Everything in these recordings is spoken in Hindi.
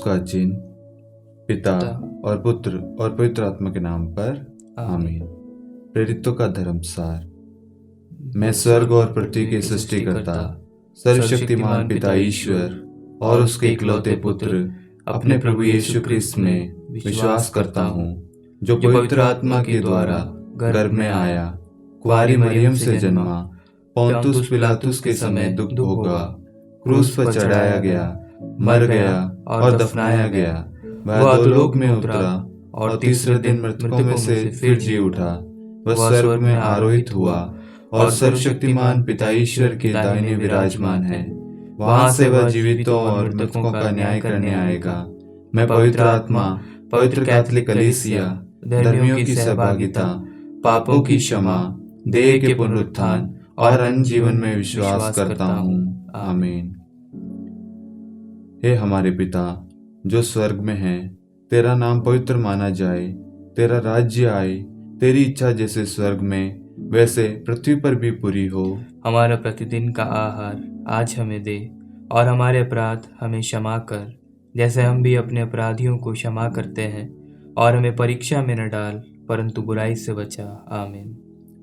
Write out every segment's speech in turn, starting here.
का चिन्ह पिता पिता और पुत्र और पवित्र आत्मा के नाम पर आमीन। प्रेरितों का धर्मसार। मैं स्वर्ग और पृथ्वी के सृष्टिकर्ता सर्वशक्तिमान पिता ईश्वर और उसके इकलौते पुत्र अपने प्रभु यीशु क्रिस्त में विश्वास करता हूँ, जो पवित्र आत्मा के द्वारा गर्भ में आया, कुंवारी मरियम से जन्मा, पोंतुस पिलातुस के समय दुख भोगा, क्रूस पर चढ़ाया गया, मर गया और दफनाया गया, वह अधोलोक में उतरा और तीसरे दिन मृतकों में से फिर जी उठा। वह स्वर्ग में आरोहित हुआ और सर्वशक्तिमान पिता ईश्वर के दाहिने विराजमान है। वहां से वह जीवितों और मृतकों का न्याय करने आएगा। मैं पवित्र आत्मा, पवित्र कैथोलिक कलीसिया, धर्मियों की सहभागिता, पापों की क्षमा, देह के पुनरुत्थान और अन्य जीवन में विश्वास करता हूँ। आमीन। हे हमारे पिता जो स्वर्ग में है, तेरा नाम पवित्र माना जाए, तेरा राज्य आए, तेरी इच्छा जैसे स्वर्ग में वैसे पृथ्वी पर भी पूरी हो। हमारा प्रतिदिन का आहार आज हमें दे, और हमारे अपराध हमें क्षमा कर, जैसे हम भी अपने अपराधियों को क्षमा करते हैं, और हमें परीक्षा में न डाल, परंतु बुराई से बचा। आमीन।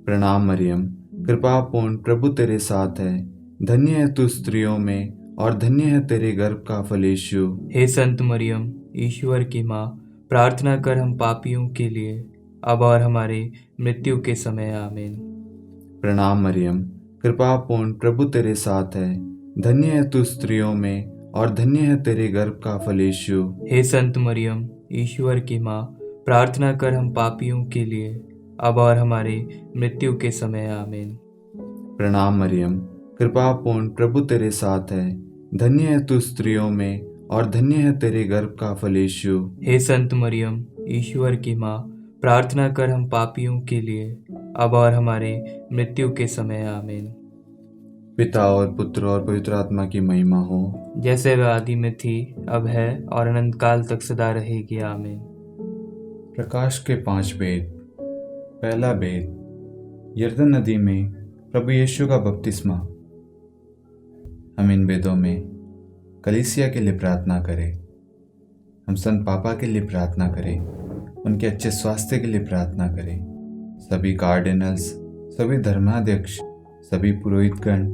प्रणाम मरियम, कृपा पूर्ण प्रभु तेरे साथ है, धन्य है तू स्त्रियों में और धन्य है तेरे गर्भ का फल यीशु। हे संत मरियम, ईश्वर की माँ, प्रार्थना कर हम पापियों के लिए, अब और हमारे मृत्यु के समय। आमीन। प्रणाम मरियम, कृपा पूर्ण प्रभु तेरे साथ है, धन्य है तू स्त्रियों में और धन्य है तेरे गर्भ का फल यीशु। हे संत मरियम, ईश्वर की माँ, प्रार्थना कर हम पापियों के लिए, अब और हमारे मृत्यु के समय। आमीन। प्रणाम मरियम, कृपा पूर्ण प्रभु तेरे साथ है, धन्य है तू स्त्रियों में और धन्य है तेरे गर्भ का फल यीशु। हे संत मरियम, ईश्वर की माँ, प्रार्थना कर हम पापियों के लिए, अब और हमारे मृत्यु के समय। आमीन। पिता और पुत्र और पवित्र आत्मा की महिमा हो, जैसे वह आदि में थी, अब है और अनंत काल तक सदा रहेगी। आमीन। प्रकाश के 5 भेद। पहला भेद, यरदन नदी में प्रभु यीशु का बपतिस्मा। हम इन भेदों में कलीसिया के लिए प्रार्थना करें। हम संत पापा के लिए प्रार्थना करें, उनके अच्छे स्वास्थ्य के लिए प्रार्थना करें। सभी कार्डिनल्स, सभी धर्माध्यक्ष, सभी पुरोहितगण,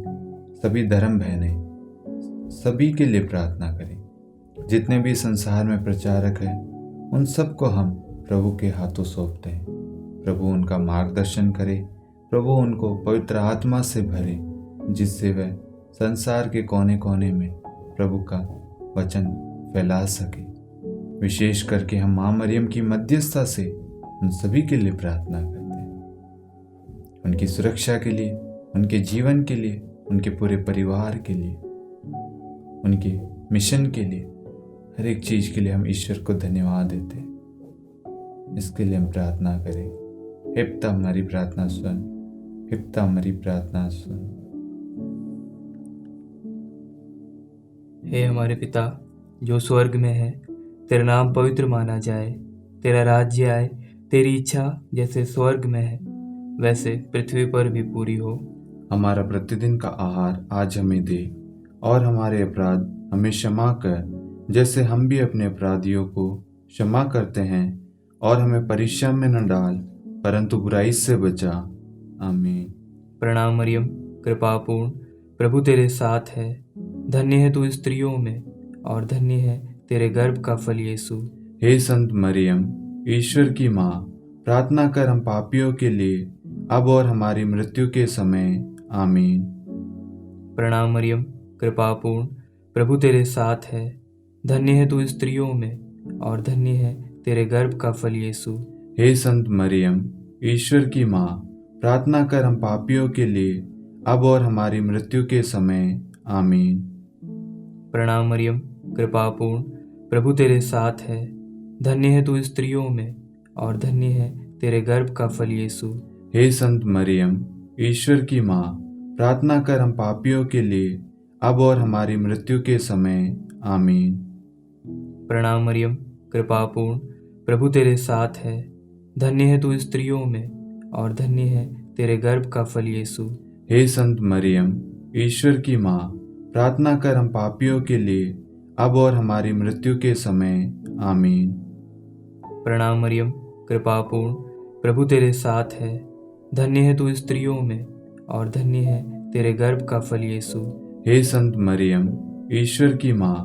सभी धर्म बहनें, सभी के लिए प्रार्थना करें। जितने भी संसार में प्रचारक हैं, उन सबको हम प्रभु के हाथों सौंपते हैं। प्रभु उनका मार्गदर्शन करे, प्रभु उनको पवित्र आत्मा से भरे, जिससे वह संसार के कोने कोने में प्रभु का वचन फैला सके। विशेष करके हम माँ मरियम की मध्यस्थता से उन सभी के लिए प्रार्थना करते हैं, उनकी सुरक्षा के लिए, उनके जीवन के लिए, उनके पूरे परिवार के लिए, उनके मिशन के लिए, हर एक चीज के लिए हम ईश्वर को धन्यवाद देते हैं। इसके लिए हम प्रार्थना करें। हे पिता हमारी प्रार्थना सुन, हे पिता हमारी प्रार्थना सुन। हे हमारे पिता जो स्वर्ग में है, तेरा नाम पवित्र माना जाए, तेरा राज्य आए, तेरी इच्छा जैसे स्वर्ग में है वैसे पृथ्वी पर भी पूरी हो। हमारा प्रतिदिन का आहार आज हमें दे, और हमारे अपराध हमें क्षमा कर, जैसे हम भी अपने अपराधियों को क्षमा करते हैं, और हमें परीक्षा में न डाल, परंतु बुराई से बचा। आमीन। प्रणाम मरियम, कृपापूर्ण प्रभु तेरे साथ है, धन्य है तू स्त्रियों में और धन्य है तेरे गर्भ का फल यीशु। हे संत मरियम, ईश्वर की माँ, प्रार्थना कर हम पापियों के लिए, अब और हमारी मृत्यु के समय। आमीन। प्रणाम मरियम, कृपापूर्ण प्रभु तेरे साथ है, धन्य है तू स्त्रियों में और धन्य है तेरे गर्भ का फल यीशु। हे संत मरियम, ईश्वर की माँ, प्रार्थना कर हम पापियों के लिए, अब और हमारी मृत्यु के समय। आमीन। प्रणाम मरियम, कृपापूर्ण प्रभु तेरे साथ है, धन्य है तू स्त्रियों में और धन्य है तेरे गर्भ का फल यीशु। हे संत मरियम, ईश्वर की माँ, प्रार्थना कर हम पापियों के लिए, अब और हमारी मृत्यु के समय। आमीन। प्रणाम मरियम, कृपापूर्ण प्रभु तेरे साथ है, धन्य है तू स्त्रियों में और धन्य है तेरे गर्भ का फल यीशु। हे संत मरियम, ईश्वर की माँ, प्रार्थना कर हम पापियों के लिए, अब और हमारी मृत्यु के समय आमीन। प्रणाम मरियम, कृपा पूर्ण, प्रभु तेरे साथ है। धन्य है तू स्त्रियों में और धन्य है तेरे गर्भ का फल यीशु। हे संत मरियम, ईश्वर की माँ,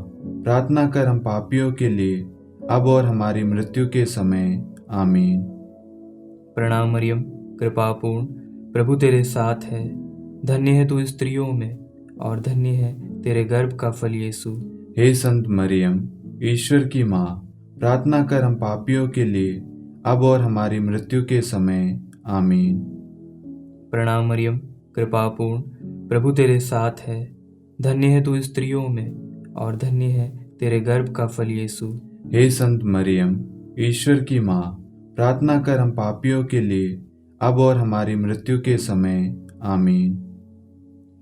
प्रार्थना कर हम पापियों के लिए अब और हमारी मृत्यु के समय आमीन। प्रणाम मरियम, कृपा पूर्ण, प्रभु तेरे साथ है। धन्य है तू स्त्रियों में और धन्य है तेरे गर्भ का फल यीशु। हे संत मरियम, ईश्वर की माँ, प्रार्थना कर हम पापियों के लिए अब और हमारी मृत्यु के समय आमीन। प्रणाम मरियम, कृपा पूर्ण, प्रभु तेरे साथ है। धन्य है तू स्त्रियों में और धन्य है तेरे गर्भ का फल यीशु। हे संत मरियम, ईश्वर की माँ, प्रार्थना कर हम पापियों के लिए अब और हमारी मृत्यु के समय आमीन।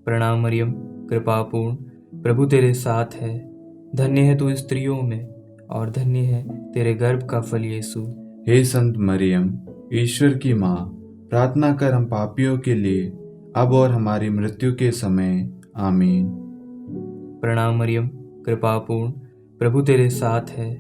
प्रणाम मरियम, कृपा पूर्ण, प्रभु तेरे साथ है। धन्य है तू स्त्रियों में और धन्य है तेरे गर्भ का फल यीशु। हे संत मरियम, ईश्वर की माँ, प्रार्थना कर हम पापियों के लिए अब और हमारी मृत्यु के समय आमीन। प्रणाम मरियम, कृपा पूर्ण, प्रभु तेरे साथ है।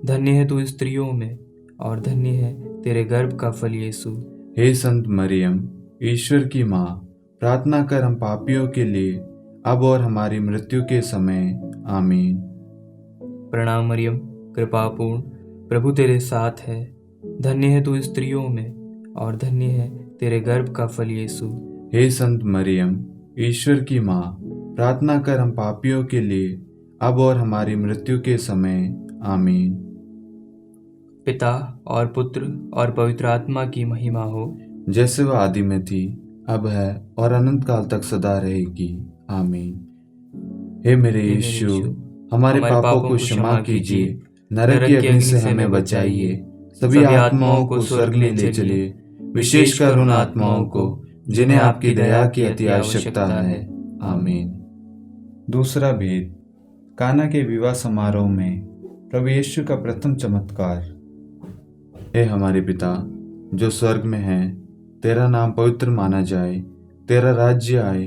धन्य है तू स्त्रियों में और धन्य है तेरे गर्भ का फल यीशु। हे संत मरियम, ईश्वर की माँ, प्रार्थना कर हम पापियों के लिए अब और हमारी मृत्यु के समय आमीन। प्रणाम मरियम, कृपा पूर्ण, प्रभु तेरे साथ है। धन्य है तू स्त्रियों में और धन्य है तेरे गर्भ का फल यीशु। हे संत मरियम, ईश्वर की माँ, प्रार्थना कर हम पापियों के लिए अब और हमारी मृत्यु के समय आमीन। पिता और पुत्र और पवित्र आत्मा की महिमा हो, जैसे वह आदि में थी, अब है और अनंत काल तक सदा रहेगी आमीन। हे मेरे यीशु, हमारे पापों को क्षमा कीजिए, नरक की अग्नि से हमें बचाइए, सभी आत्माओं को स्वर्ग में ले चलिए, विशेषकर उन आत्माओं को जिन्हें आपकी दया की अति आवश्यकता है आमीन। दूसरा भेद, काना के विवाह समारोह में प्रभु यीशु का प्रथम चमत्कार। हे हमारे पिता जो स्वर्ग में है, तेरा नाम पवित्र माना जाए, तेरा राज्य आए,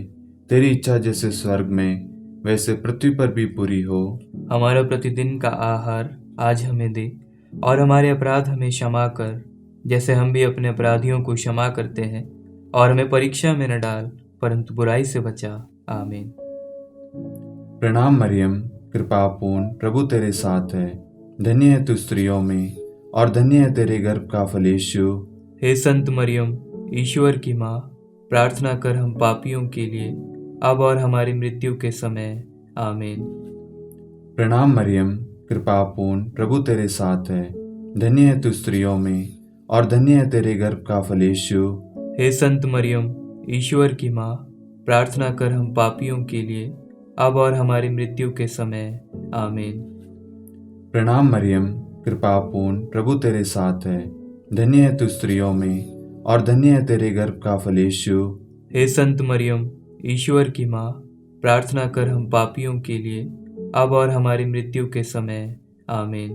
तेरी इच्छा जैसे स्वर्ग में वैसे पृथ्वी पर भी पूरी हो। हमारा प्रतिदिन का आहार आज हमें दे और हमारे अपराध हमें क्षमा कर, जैसे हम भी अपने अपराधियों को क्षमा करते हैं, और हमें परीक्षा में न डाल परंतु बुराई से बचा। आमीन। प्रणाम मरियम, कृपा पूर्ण, प्रभु तेरे साथ है। धन्य है तू स्त्रियों में और धन्य है तेरे गर्भ का फल यीशु। हे संत मरियम, ईश्वर की माँ, प्रार्थना कर हम पापियों के लिए अब और हमारी मृत्यु के समय आमीन। प्रणाम मरियम, कृपा पूर्ण, प्रभु तेरे साथ है। धन्य है तू स्त्रियों में और धन्य है तेरे गर्भ का फल यीशु। हे संत मरियम, ईश्वर की माँ, प्रार्थना कर हम पापियों के लिए अब और हमारी मृत्यु के समय आमीन। प्रणाम मरियम, कृपा पूर्ण, प्रभु तेरे साथ है। धन्य है तू स्त्रियों में और धन्य है तेरे गर्भ का फल यीशु। हे संत मरियम, ईश्वर की माँ, प्रार्थना कर हम पापियों के लिए अब और हमारी मृत्यु के समय आमीन।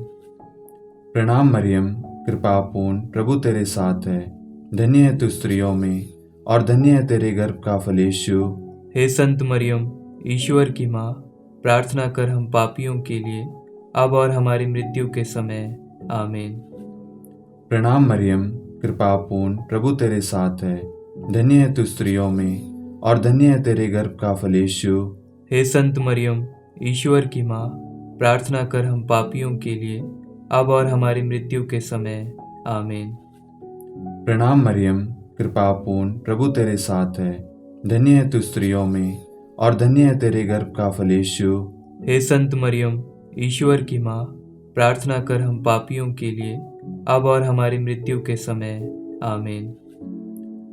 प्रणाम मरियम, कृपा पूर्ण, प्रभु तेरे साथ है। धन्य है तू स्त्रियों में और धन्य है तेरे गर्भ का फल यीशु। हे संत मरियम, ईश्वर की माँ, प्रार्थना कर हम पापियों के लिए अब और हमारी मृत्यु के समय आमीन। प्रणाम मरियम, कृपा पूर्ण, प्रभु तेरे साथ है। धन्य है तू स्त्रियों में और धन्य है तेरे गर्भ का फल यीशु। हे संत मरियम, ईश्वर की माँ, प्रार्थना कर हम पापियों के लिए अब और हमारी मृत्यु के समय आमीन। प्रणाम मरियम, कृपा पूर्ण, प्रभु तेरे साथ है। धन्य है तू स्त्रियों में और धन्य है तेरे गर्भ का फल यीशु। हे संत मरियम, ईश्वर की माँ, प्रार्थना कर हम पापियों के लिए अब और हमारी मृत्यु के समय आमीन।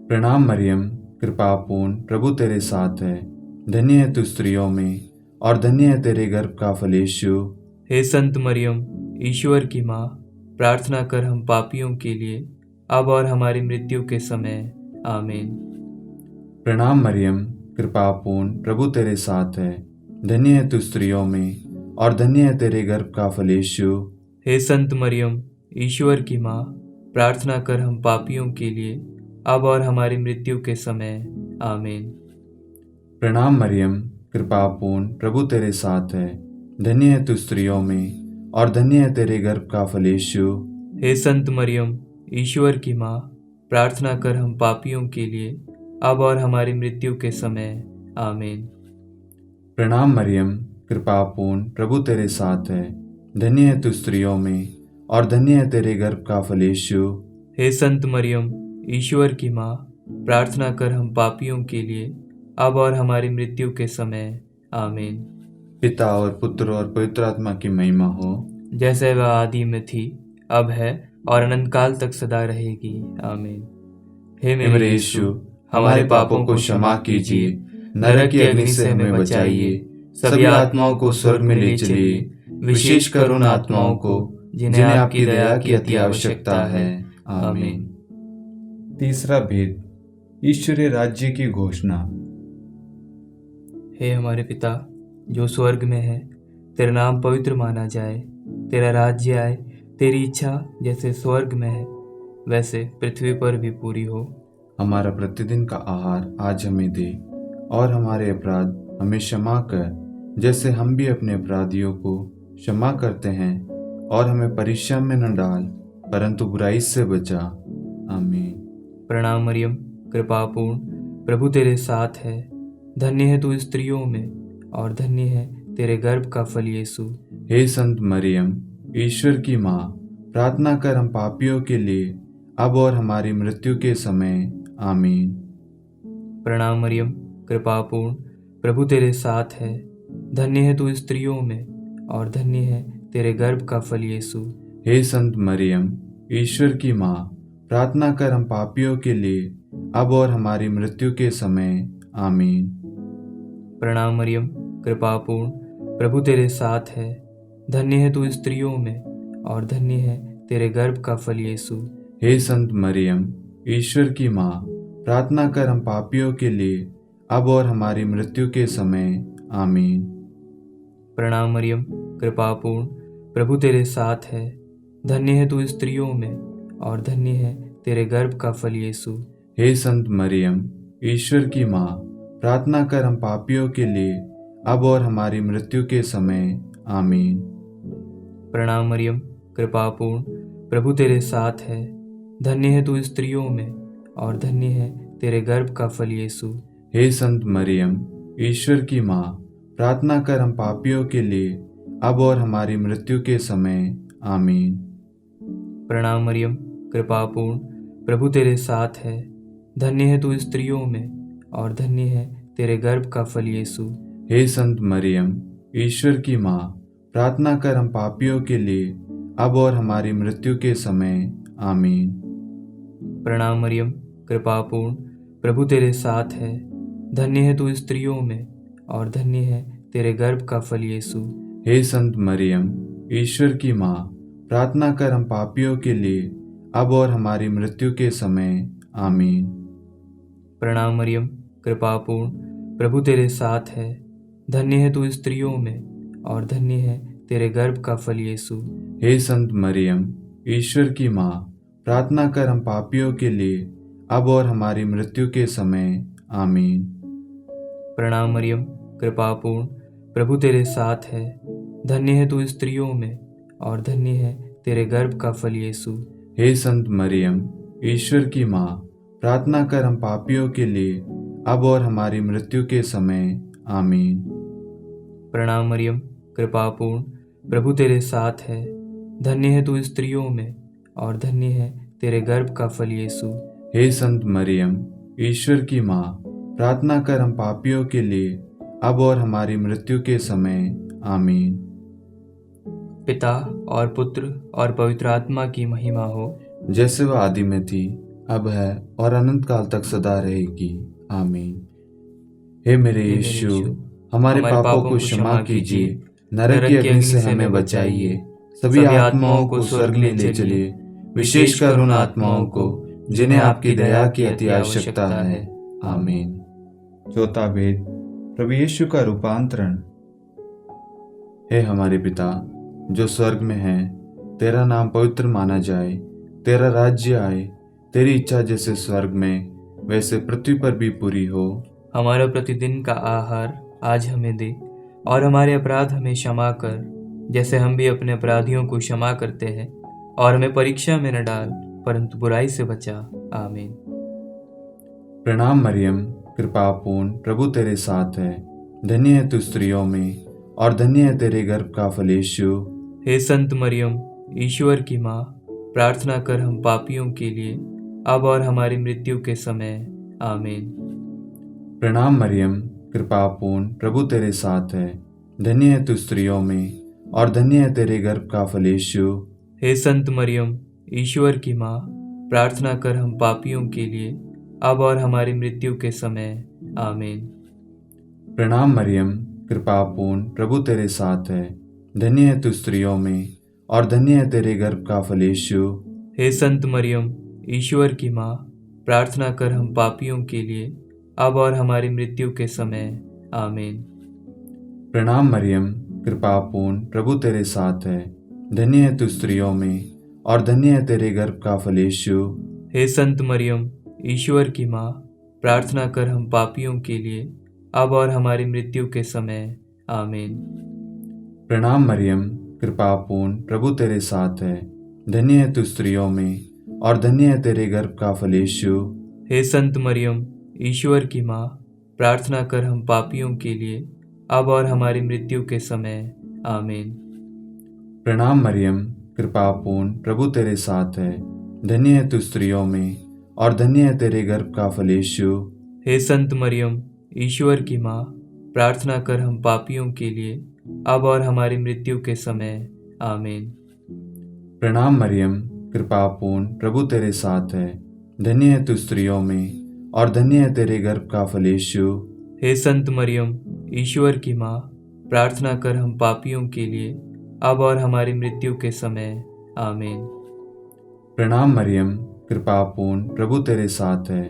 प्रणाम मरियम, कृपा पूर्ण, प्रभु तेरे साथ है। धन्य है तू स्त्रियों में और धन्य है तेरे गर्भ का फल यीशु। हे संत मरियम, ईश्वर की माँ, प्रार्थना कर हम पापियों के लिए अब और हमारी मृत्यु के समय आमीन। प्रणाम मरियम, कृपा पूर्ण, प्रभु तेरे साथ है। धन्य है तू स्त्रियों में और धन्य है तेरे गर्भ का फल यीशु। हे संत मरियम, ईश्वर की माँ, प्रार्थना कर हम पापियों के लिए अब और हमारी मृत्यु के समय आमीन। प्रणाम मरियम, कृपा पूर्ण, प्रभु तेरे साथ है। धन्य है तू स्त्रियों में और धन्य है तेरे गर्भ का फल यीशु। हे संत मरियम, ईश्वर की माँ, प्रार्थना कर हम पापियों के लिए, अब और हमारी मृत्यु के समय। आमीन। प्रणाम मरियम, कृपा पूर्ण, प्रभु तेरे साथ है। धन्य है तू स्त्रियों में और धन्य है तेरे गर्भ का फल यीशु। हे संत मरियम, ईश्वर की माँ, प्रार्थना कर हम पापियों के लिए, अब और हमारी मृत्यु के समय। आमीन। पिता और पुत्र और पवित्र आत्मा की महिमा हो, जैसे वह आदि में थी, अब है और अनंत काल तक सदा रहेगी। आमीन। हे मेरे यीशु, हमारे पापों को क्षमा कीजिए, नरक की अग्नि से हमें बचाइए, सभी आत्माओं को स्वर्ग में ले चलिए, विशेषकर उन आत्माओं को जिन्हें आपकी दया की अति आवश्यकता है। आमीन। तीसरा भेद, ईश्वरीय राज्य की घोषणा। हे हमारे पिता जो स्वर्ग में है, तेरा नाम पवित्र माना जाए, तेरा राज्य आए, तेरी इच्छा जैसे स्वर्ग में है वैसे पृथ्वी पर भी पूरी हो। हमारा प्रतिदिन का आहार आज हमें दे, और हमारे अपराध हमें क्षमा कर, जैसे हम भी अपने अपराधियों को क्षमा करते हैं, और हमें परीक्षा में न डाल, परंतु बुराई से बचा। आमीन। प्रणाम मरियम, कृपा पूर्ण, प्रभु तेरे साथ है। धन्य है तू स्त्रियों में और धन्य है तेरे गर्भ का फल यीशु। हे संत मरियम, ईश्वर की माँ, प्रार्थना कर हम पापियों के लिए, अब और हमारी मृत्यु के समय। आमीन। प्रणाम मरियम, कृपा पूर्ण, प्रभु तेरे साथ है। धन्य है तू स्त्रियों में और धन्य है तेरे गर्भ का फल यीशु। हे संत मरियम, ईश्वर की माँ, प्रार्थना कर हम पापियों के लिए, अब और हमारी मृत्यु के समय। आमीन। प्रणाम मरियम, कृपा पूर्ण, प्रभु तेरे साथ है। धन्य है तू स्त्रियों में और धन्य है तेरे गर्भ का फल यीशु। हे संत मरियम, ईश्वर की माँ, प्रार्थना कर हम पापियों के लिए, अब और हमारी मृत्यु के समय। आमीन। प्रणाम मरियम, कृपा पूर्ण, प्रभु तेरे साथ है। धन्य है तू स्त्रियों में और धन्य है तेरे गर्भ का फल यीशु। हे संत मरियम, ईश्वर की माँ, प्रार्थना कर हम पापियों के लिए, अब और हमारी मृत्यु के समय। आमीन। प्रणाम मरियम, कृपा पूर्ण, प्रभु तेरे साथ है। धन्य है तू स्त्रियों में और धन्य है तेरे गर्भ का फल यीशु। हे संत मरियम, ईश्वर की माँ, प्रार्थना कर हम पापियों के लिए, अब और हमारी मृत्यु के समय। आमीन। प्रणाम मरियम, कृपा पूर्ण, प्रभु तेरे साथ है। धन्य है तू स्त्रियों में और धन्य है तेरे गर्भ का फल यीशु। हे संत मरियम, ईश्वर की माँ, प्रार्थना कर हम पापियों के लिए, अब और हमारी मृत्यु के समय। आमीन। प्रणाम मरियम, कृपा पूर्ण, प्रभु तेरे साथ है। धन्य है तू स्त्रियों में और धन्य है तेरे गर्भ का फल यीशु। हे संत मरियम, ईश्वर की माँ, प्रार्थना कर हम पापियों के लिए, अब और हमारी मृत्यु के समय। आमीन। प्रणाम मरियम, कृपा पूर्ण, प्रभु तेरे साथ है। धन्य है तू स्त्रियों में और धन्य है तेरे गर्भ का फल यीशु। हे संत मरियम, ईश्वर की माँ, प्रार्थना कर हम पापियों के लिए, अब और हमारी मृत्यु के समय। आमीन। प्रणाम मरियम, कृपा पूर्ण, प्रभु तेरे साथ है। धन्य है तू स्त्रियों में और धन्य है तेरे गर्भ का फल यीशु। हे संत मरियम, ईश्वर की माँ, प्रार्थना कर हम पापियों के लिए, अब और हमारी मृत्यु के समय। आमीन। प्रणाम मरियम, कृपा पूर्ण, प्रभु तेरे साथ है। धन्य है तू स्त्रियों में और धन्य है तेरे गर्भ का फल यीशु। हे संत मरियम, ईश्वर की माँ, प्रार्थना कर हम पापियों के लिए, अब और हमारी मृत्यु के समय। आमीन। पिता और पुत्र और पवित्र आत्मा की महिमा हो, जैसे वह आदि में थी, अब है और अनंत काल तक सदा रहेगी। आमीन। हे मेरे यीशु, हमारे पापों को क्षमा कीजिए, नरक की अग्नि से हमें बचाइए, सभी आत्माओं को स्वर्ग में ले चलिए, विशेषकर उन आत्माओं को जिन्हें आपकी दया की अति आवश्यकता है। आमीन। चौथा भेद, प्रभु यीशु का रूपांतरण। हे हमारे पिता जो स्वर्ग में है, तेरा नाम पवित्र माना जाए, तेरा राज्य आए, तेरी इच्छा जैसे स्वर्ग में वैसे पृथ्वी पर भी पूरी हो। हमारा प्रतिदिन का आहार आज हमें दे और हमारे अपराध हमें क्षमा कर, जैसे हम भी अपने अपराधियों को क्षमा करते हैं। और हमें परीक्षा में न डाल, परंतु बुराई से बचा। आमीन। प्रणाम मरियम, कृपा पूर्ण, प्रभु तेरे साथ है। धन्य है तू स्त्रियों में, और धन्य है तेरे गर्भ का फल यीशु। हे संत मरियम, ईश्वर की माँ, प्रार्थना कर हम पापियों के लिए, अब और हमारी मृत्यु के समय। आमीन। प्रणाम मरियम, कृपा पूर्ण, प्रभु तेरे साथ है। धन्य है तू स्त्रियों में, और धन्य है तेरे गर्भ का फल यीशु। हे संत मरियम, ईश्वर की माँ, प्रार्थना कर हम पापियों के लिए, अब और हमारी मृत्यु के समय। आमीन। प्रणाम मरियम, कृपा पूर्ण, प्रभु तेरे साथ है। धन्य है तू स्त्रियों में, और धन्य है तेरे गर्भ का फल यीशु। हे संत मरियम, ईश्वर की माँ, प्रार्थना कर हम पापियों के लिए, अब और हमारी मृत्यु के समय। आमीन। प्रणाम मरियम, कृपा पूर्ण, प्रभु तेरे साथ है। धन्य है तू स्त्रियों में, और धन्य है तेरे गर्भ का फल यीशु। हे संत मरियम, ईश्वर की माँ, प्रार्थना कर हम पापियों के लिए, अब और हमारी मृत्यु के समय। आमीन। प्रणाम मरियम, कृपा पूर्ण, प्रभु तेरे साथ है। धन्य है तू स्त्रियों में, और धन्य है तेरे गर्भ का फल यीशु। हे संत मरियम, ईश्वर की माँ, प्रार्थना कर हम पापियों के लिए, अब और हमारी मृत्यु के समय। आमीन। प्रणाम मरियम, कृपा पूर्ण, प्रभु तेरे साथ है। धन्य है तू स्त्रियों में, और धन्य है तेरे गर्भ का फल यीशु। हे संत मरियम, ईश्वर की माँ, प्रार्थना कर हम पापियों के लिए, अब और हमारी मृत्यु के समय। आमीन। प्रणाम मरियम, कृपा पूर्ण, प्रभु तेरे साथ है। धन्य है तू स्त्रियों में, और धन्य है तेरे गर्भ का फल यीशु। हे संत मरियम, ईश्वर की माँ, प्रार्थना कर हम पापियों के लिए, अब और हमारी मृत्यु के समय। आमीन। प्रणाम मरियम, कृपा पूर्ण, प्रभु तेरे साथ है।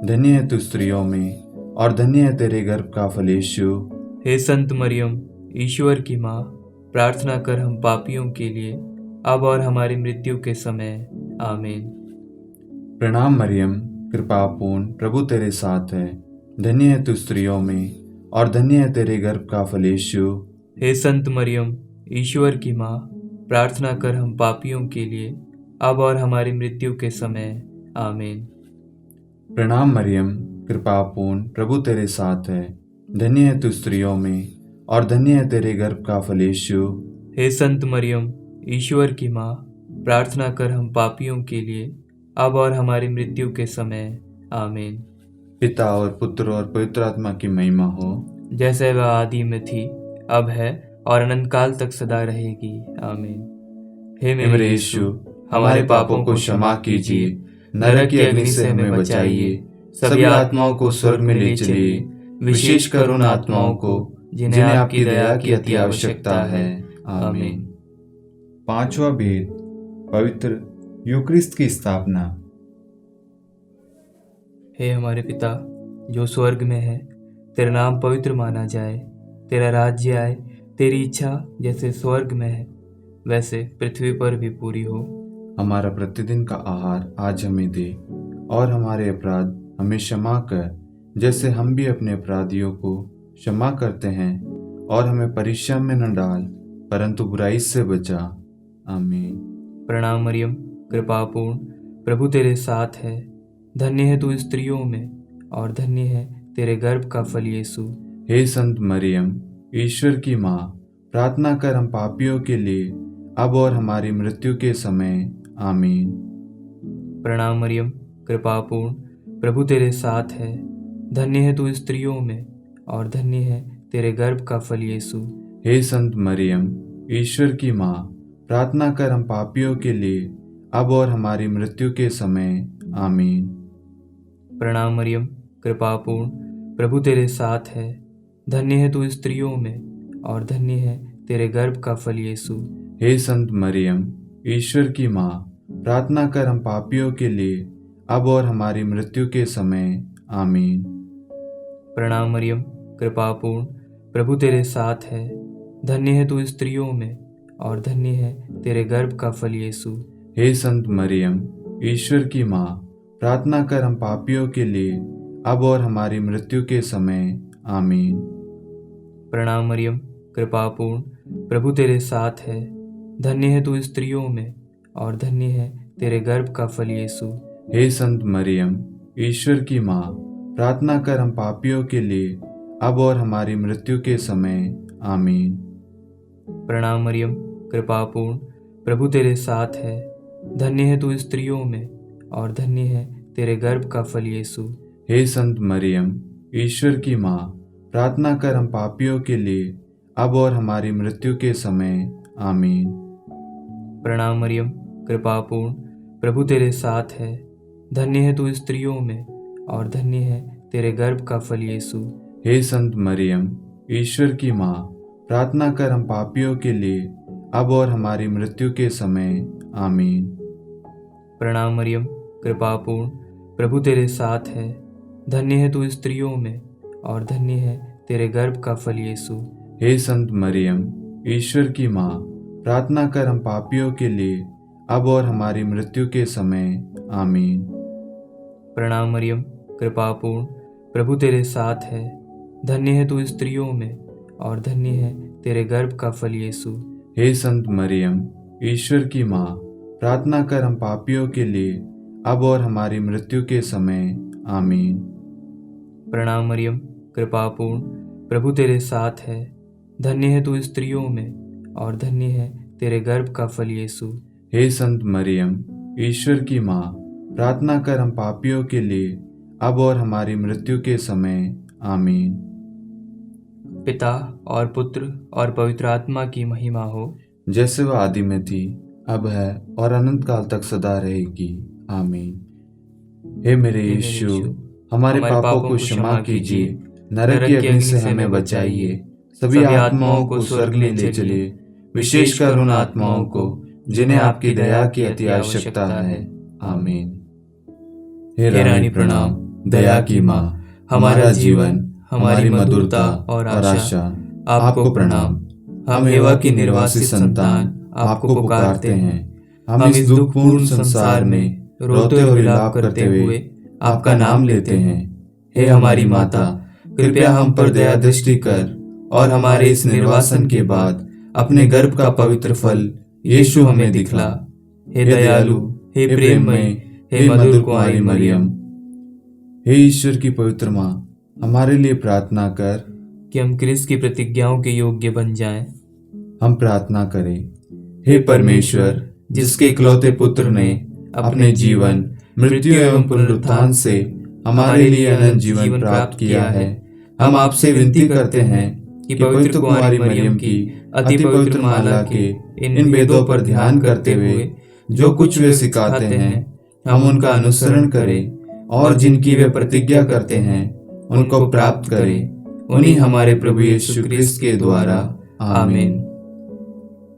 धन्य है तू स्त्रियों में, और धन्य है तेरे गर्भ का फल यीशु। हे संत मरियम, ईश्वर की माँ, प्रार्थना कर हम पापियों के लिए, अब और हमारी मृत्यु के समय। आमीन। प्रणाम मरियम, कृपा पूर्ण, प्रभु तेरे साथ है। धन्य है तू स्त्रियों में, और धन्य है तेरे गर्भ का फल यीशु। हे संत मरियम, ईश्वर की माँ, प्रार्थना कर हम पापियों के लिए, अब और हमारी मृत्यु के समय। आमीन। प्रणाम मरियम, कृपा पूर्ण, प्रभु तेरे साथ है। धन्य है तू स्त्रियों में, और धन्य है तेरे गर्भ का फल यीशु। हे संत मरियम, ईश्वर की माँ, प्रार्थना कर हम पापियों के लिए, अब और हमारी मृत्यु के समय। आमीन। पिता और पुत्र और पवित्र आत्मा की महिमा हो, जैसे वह आदि में थी, अब है, और अनंत काल तक सदा रहेगी। आमीन। हे मेरे यीशु, हमारे पापों को क्षमा कीजिए, नरक की अग्नि से हमें बचाइए, सभी आत्माओं को स्वर्ग में ले चलिए, विशेषकर उन आत्माओं को जिन्हें आपकी दया की अति आवश्यकता है। आमीन। पांचवा भेद, पवित्र यूक्रिस्ट की स्थापना। हे हमारे पिता जो स्वर्ग में है, तेरा नाम पवित्र माना जाए, तेरा राज्य आए, तेरी इच्छा जैसे स्वर्ग में है वैसे पृथ्वी पर भी पूरी हो। हमारा प्रतिदिन का आहार आज हमें दे, और हमारे अपराध हमें क्षमा कर, जैसे हम भी अपने अपराधियों को क्षमा करते हैं, और हमें परीक्षा में न डाल, परंतु बुराई से बचा। आमीन। प्रणाम मरियम, कृपा पूर्ण, प्रभु तेरे साथ है। धन्य है तू स्त्रियों में, और धन्य है तेरे गर्भ का फल यीशु। हे संत मरियम, ईश्वर की माँ, प्रार्थना कर हम पापियों के लिए, अब और हमारी मृत्यु के समय। आमीन। प्रणाम मरियम, कृपा पूर्ण, प्रभु तेरे साथ है। धन्य है तू स्त्रियों में, और धन्य है तेरे गर्भ का फल यीशु। हे संत मरियम, ईश्वर की माँ, प्रार्थना कर हम पापियों के लिए, अब और हमारी मृत्यु के समय। आमीन। प्रणाम मरियम, कृपा पूर्ण, प्रभु तेरे साथ है। धन्य है तू स्त्रियों में, और धन्य है तेरे गर्भ का फल यीशु। हे संत मरियम, ईश्वर की माँ, प्रार्थना कर हम पापियों के लिए, अब और हमारी मृत्यु के समय। आमीन। प्रणाम मरियम, कृपा पूर्ण, प्रभु तेरे साथ है। धन्य है तू स्त्रियों में, और धन्य है तेरे गर्भ का फल यीशु। हे संत मरियम, ईश्वर की माँ, प्रार्थना कर हम पापियों के लिए, अब और हमारी मृत्यु के समय। आमीन। प्रणाम मरियम, कृपापूर्ण, प्रभु तेरे साथ है। धन्य है तू स्त्रियों में और धन्य है तेरे गर्भ का फल यीशु। हे संत मरियम, ईश्वर की माँ, प्रार्थना कर हम पापियों के लिए अब और हमारी मृत्यु के समय। आमीन। प्रणाम मरियम, कृपापूर्ण, प्रभु तेरे साथ है। धन्य है तू स्त्रियों में और धन्य है तेरे गर्भ का फल यीशु। हे संत मरियम, ईश्वर की माँ, प्रार्थना कर हम पापियों के लिए अब और हमारी मृत्यु के समय। आमीन। प्रणाम मरियम, कृपापूर्ण, प्रभु तेरे साथ है। धन्य है तू स्त्रियों में और धन्य है तेरे गर्भ का फल यीशु। हे संत मरियम, ईश्वर की माँ, प्रार्थना कर हम पापियों के लिए अब और हमारी मृत्यु के समय। आमीन। प्रणाम मरियम, कृपापूर्ण, प्रभु तेरे साथ है। धन्य है तू स्त्रियों में और धन्य है तेरे गर्भ का फल यीशु। हे संत मरियम, ईश्वर की माँ, प्रार्थना कर हम पापियों के लिए अब और हमारी मृत्यु के समय। आमीन। प्रणाम मरियम, कृपापूर्ण, प्रभु तेरे साथ है। धन्य है तू स्त्रियों में और धन्य है तेरे गर्भ का फल यीशु। हे संत मरियम, ईश्वर की माँ, प्रार्थना कर हम पापियों के लिए अब और हमारी मृत्यु के समय। आमीन। प्रणाम मरियम, कृपापूर्ण, प्रभु तेरे साथ है। धन्य है तू स्त्रियों में और धन्य है तेरे गर्भ का फल यीशु। हे संत मरियम, ईश्वर की माँ, प्रार्थना कर हम पापियों के लिए अब और हमारी मृत्यु के समय। आमीन। पिता और पुत्र और पवित्र आत्मा की महिमा हो, जैसे वह आदि में थी, अब है और अनंत काल तक सदा रहेगी। आमीन। हे मेरे यीशु, हमारे पापों को क्षमा कीजिए, नरक की अग्नि से हमें बचाइए, सभी आत्माओं को स्वर्ग में ले चलिए, विशेषकर उन आत्माओं को जिन्हें आपकी दया की अति आवश्यकता है। आमीन। हे रानी प्रणाम, दया की माँ, हमारा जीवन, हमारी मधुरता और आशा आपको प्रणाम। हम एवा की निर्वासित संतान आपको पुकारते हैं। हम इस दुखपूर्ण संसार में रोते और विलाप करते हुए आपका नाम लेते हैं। हे हमारी माता, कृपया हम पर दया दृष्टि कर और हमारे इस निर्वासन के बाद अपने गर्भ का पवित्र फल यीशु हमें दिखला। हे दयालु, हे प्रेममय, हे मधुर कुंवारी मरियम, हे ईश्वर की पवित्र माँ, हमारे लिए प्रार्थना कर कि हम क्रिस्त की प्रतिज्ञाओं के योग्य बन जाएं। हम प्रार्थना करें। हे परमेश्वर, जिसके इकलौते पुत्र ने अपने जीवन, मृत्यु एवं पुनरुत्थान से हमारे लिए अनंत जीवन प्राप्त किया है, हम आपसे विनती करते हैं कि पवित्र कुंवारी मरियम की अति पवित्र माला के इन वेदों पर ध्यान करते हुए जो कुछ वे सिखाते हैं, हम उनका अनुसरण करें और जिनकी वे प्रतिज्ञा करते हैं उनको प्राप्त करें, उन्हीं हमारे प्रभु यीशु क्रिस्त के द्वारा। आमीन।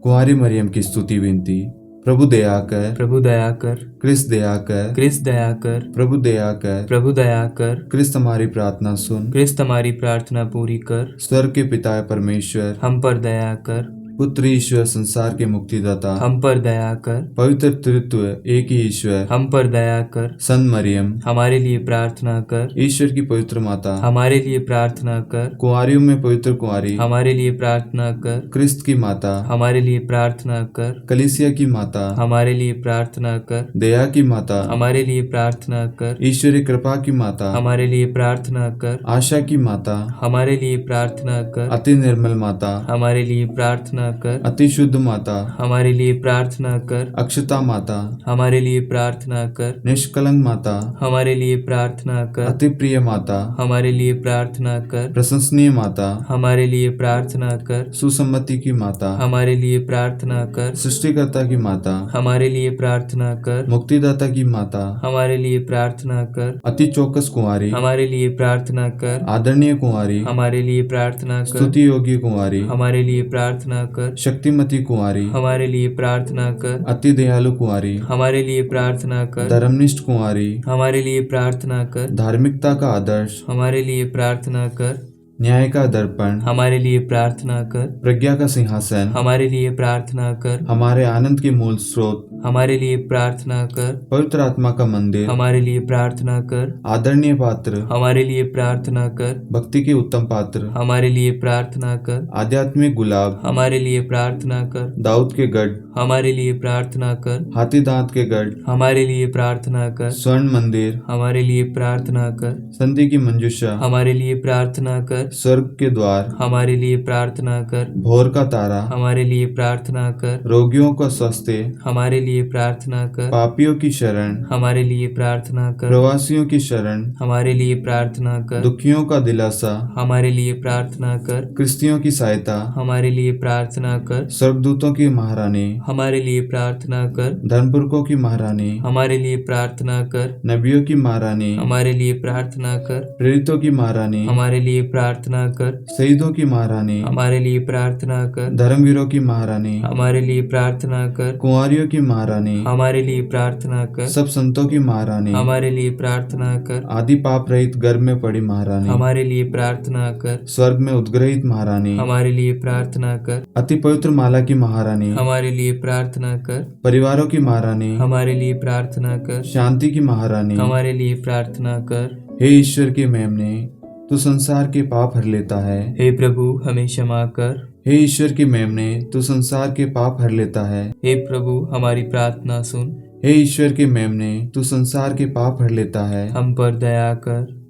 कुंवारी मरियम की स्तुति विनती। प्रभु दया कर, प्रभु दया कर, क्रिस्त दया कर, क्रिस्त दया कर, प्रभु दया कर, प्रभु दया कर, क्रिस्त हमारी प्रार्थना सुन, क्रिस्त हमारी प्रार्थना पूरी कर, स्वर्ग के पिता परमेश्वर, हम पर दया कर, पुत्र ईश्वर संसार के मुक्तिदाता, हम पर दया कर, पवित्र तृत्व एक ही ईश्वर, हम पर दया कर, संत मरियम, हमारे लिए प्रार्थना कर, ईश्वर की पवित्र माता, हमारे लिए प्रार्थना कर, कुंवारियों में पवित्र कुंवारी, हमारे लिए प्रार्थना कर, क्रिस्त की माता, हमारे लिए प्रार्थना कर, कलीसिया की माता, हमारे लिए प्रार्थना कर, दया की माता, हमारे लिए प्रार्थना कर, ईश्वरी कृपा की माता, हमारे लिए प्रार्थना कर, आशा की माता, हमारे लिए प्रार्थना कर, अति निर्मल माता, हमारे लिए प्रार्थना कर, अति शुद्ध माता, हमारे लिए प्रार्थना कर, अक्षता माता, हमारे लिए प्रार्थना कर, निष्कलंक माता, हमारे लिए प्रार्थना कर, अति प्रिय माता, हमारे लिए प्रार्थना कर, प्रशंसनीय माता, हमारे लिए प्रार्थना कर, सुसम्मति की माता, हमारे लिए प्रार्थना कर, सृष्टिकर्ता की माता, हमारे लिए प्रार्थना कर, मुक्तिदाता की माता, हमारे लिए प्रार्थना कर, अति चौकस कुंवारी, हमारे लिए प्रार्थना कर, आदरणीय कुंवारी, हमारे लिए प्रार्थना कर, स्तुति योग्य कुंवारी, हमारे लिए प्रार्थना कर, शक्तिमती कुंवारी, हमारे लिए प्रार्थना कर, अति दयालु कुंवारी, हमारे लिए प्रार्थना कर, धर्मनिष्ठ कुंवारी, हमारे लिए प्रार्थना कर, धार्मिकता का आदर्श, हमारे लिए प्रार्थना कर, न्याय का दर्पण, हमारे लिए प्रार्थना कर, प्रज्ञा का सिंहासन, हमारे लिए प्रार्थना कर, हमारे आनंद के मूल स्रोत, हमारे लिए प्रार्थना कर। पवित्र आत्मा का मंदिर, हमारे लिए प्रार्थना कर। आदरणीय पात्र, हमारे लिए प्रार्थना कर। भक्ति के उत्तम पात्र, हमारे लिए प्रार्थना कर। आध्यात्मिक गुलाब, हमारे लिए प्रार्थना कर। दाऊद के गढ़, हमारे लिए प्रार्थना कर। हाथी दांत के गढ़, हमारे लिए प्रार्थना कर। स्वर्ण मंदिर, हमारे लिए प्रार्थना कर। संधि की मंजूषा, हमारे लिए प्रार्थना कर। स्वर्ग के द्वार, हमारे लिए प्रार्थना कर। भोर का तारा, हमारे लिए प्रार्थना कर। रोगियों का स्वास्थ्य, हमारे लिए प्रार्थना कर। पापियों की शरण, हमारे लिए प्रार्थना कर। प्रवासियों की शरण, हमारे लिए प्रार्थना कर। दुखियों का दिलासा, हमारे लिए प्रार्थना कर। क्रिस्तियों की सहायता, हमारे लिए प्रार्थना कर। स्वर्गदूतों की महारानी, हमारे लिए प्रार्थना कर। धर्मपुरखों की महारानी, हमारे लिए प्रार्थना कर। नबियों की महारानी, हमारे लिए प्रार्थना कर। प्रेरितों की महारानी, हमारे लिए प्रार्थना कर। शहीदों की महारानी, हमारे लिए प्रार्थना कर। धर्मवीरों की महारानी, हमारे लिए प्रार्थना कर। कुंवारियों की महारानी, हमारे लिए प्रार्थना कर। सब संतों की महारानी, हमारे लिए प्रार्थना कर। आदि पाप रहित गर्भ में पड़ी महारानी, हमारे लिए प्रार्थना कर। स्वर्ग में उद्ग्रहित महारानी, हमारे लिए प्रार्थना कर। अति पवित्र माला की महारानी, हमारे लिए प्रार्थना कर। परिवारों की महारानी, हमारे लिए प्रार्थना कर। शांति की महारानी, हमारे लिए प्रार्थना कर। हे ईश्वर के मेमने, तू संसार के पाप हर लेता है। हे प्रभु हमें क्षमा कर। हे ईश्वर के मेमने, तू संसार के पाप हर लेता है। हे प्रभु हमारी प्रार्थना सुन। हे ईश्वर के मेमने, तू संसार के पाप हर लेता है। हम पर दया कर।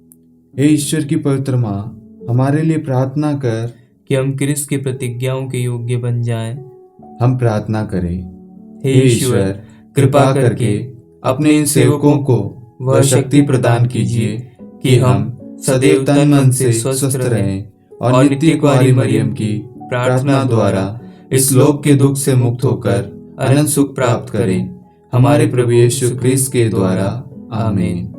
हे ईश्वर की पवित्र माँ, हमारे लिए प्रार्थना कर कि हम क्रिस्त की प्रतिज्ञाओं के योग्य बन जाएं। हम प्रार्थना करें। हे ईश्वर कृपा करके अपने इन सेवकों को वह शक्ति प्रदान कीजिए कि हम सदैव तन मन से स्वस्थ रहें और नित्य कुंवारी मरियम की प्रार्थना द्वारा इस लोक के दुख से मुक्त होकर अनंत सुख प्राप्त करें। हमारे प्रभु यीशु क्रिस्त के द्वारा आमीन।